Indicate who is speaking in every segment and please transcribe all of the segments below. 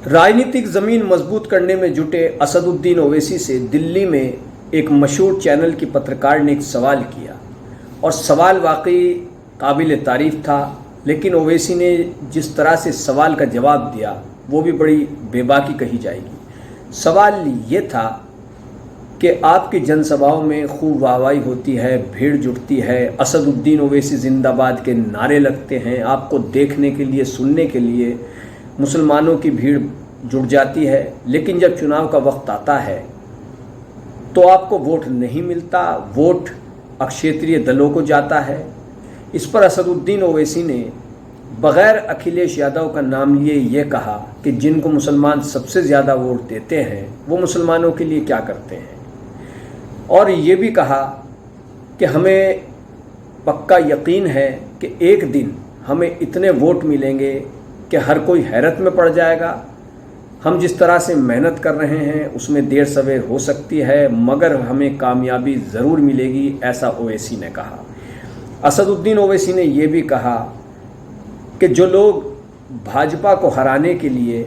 Speaker 1: राजनीतिक ज़मीन मजबूत करने में जुटे असदुद्दीन ओवैसी से दिल्ली में एक मशहूर चैनल की पत्रकार ने एक सवाल किया और सवाल वाकई काबिल तारीफ़ था, लेकिन ओवैसी ने जिस तरह से सवाल का जवाब दिया वो भी बड़ी बेबाकी कही जाएगी। सवाल ये था कि आपकी जनसभाओं में खूब वाहवाही होती है, भीड़ जुटती है, असदुद्दीन ओवैसी जिंदाबाद के नारे लगते हैं, आपको देखने के लिए सुनने के लिए मुसलमानों की भीड़ जुट जाती है, लेकिन जब चुनाव का वक्त आता है तो आपको वोट नहीं मिलता, वोट अक्षेत्रीय दलों को जाता है। इस पर असदुद्दीन ओवैसी ने बग़ैर अखिलेश यादव का नाम लिए ये कहा कि जिनको मुसलमान सबसे ज़्यादा वोट देते हैं वो मुसलमानों के लिए क्या करते हैं, और ये भी कहा कि हमें पक्का यकीन है कि एक दिन हमें इतने वोट मिलेंगे कि हर कोई हैरत में पड़ जाएगा। हम जिस तरह से मेहनत कर रहे हैं उसमें देर सवेर हो सकती है, मगर हमें कामयाबी ज़रूर मिलेगी, ऐसा ओवैसी ने कहा। असदुद्दीन ओवैसी ने यह भी कहा कि जो लोग भाजपा को हराने के लिए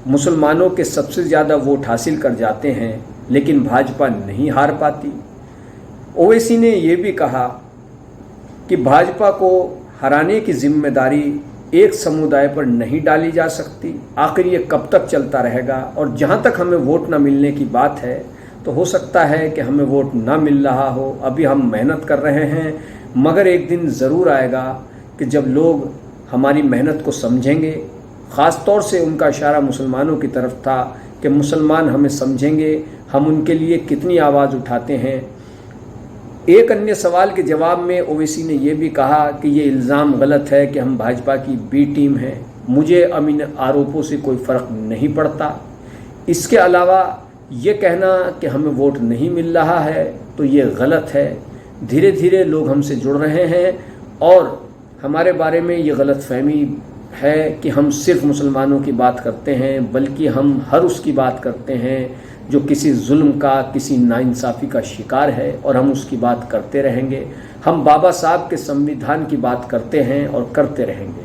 Speaker 1: मुसलमानों के सबसे ज़्यादा वोट हासिल कर जाते हैं लेकिन भाजपा नहीं हार पाती। ओवैसी ने यह भी कहा कि भाजपा को हराने की जिम्मेदारी एक समुदाय पर नहीं डाली जा सकती, आखिर ये कब तक चलता रहेगा, और जहाँ तक हमें वोट ना मिलने की बात है तो हो सकता है कि हमें वोट ना मिल रहा हो, अभी हम मेहनत कर रहे हैं, मगर एक दिन ज़रूर आएगा कि जब लोग हमारी मेहनत को समझेंगे। ख़ास तौर से उनका इशारा मुसलमानों की तरफ था कि मुसलमान हमें समझेंगे, हम उनके लिए कितनी आवाज़ उठाते हैं। एक अन्य सवाल के जवाब में ओवैसी ने यह भी कहा कि ये इल्ज़ाम गलत है कि हम भाजपा की बी टीम हैं, मुझे अब इन आरोपों से कोई फ़र्क नहीं पड़ता। इसके अलावा ये कहना कि हमें वोट नहीं मिल रहा है तो ये गलत है। धीरे धीरे लोग हमसे जुड़ रहे हैं और हमारे बारे में ये गलतफहमी है कि हम सिर्फ मुसलमानों की बात करते हैं, बल्कि हम हर उसकी बात करते हैं जो किसी जुल्म का, किसी नाइंसाफ़ी का शिकार है, और हम उसकी बात करते रहेंगे। हम बाबा साहब के संविधान की बात करते हैं और करते रहेंगे।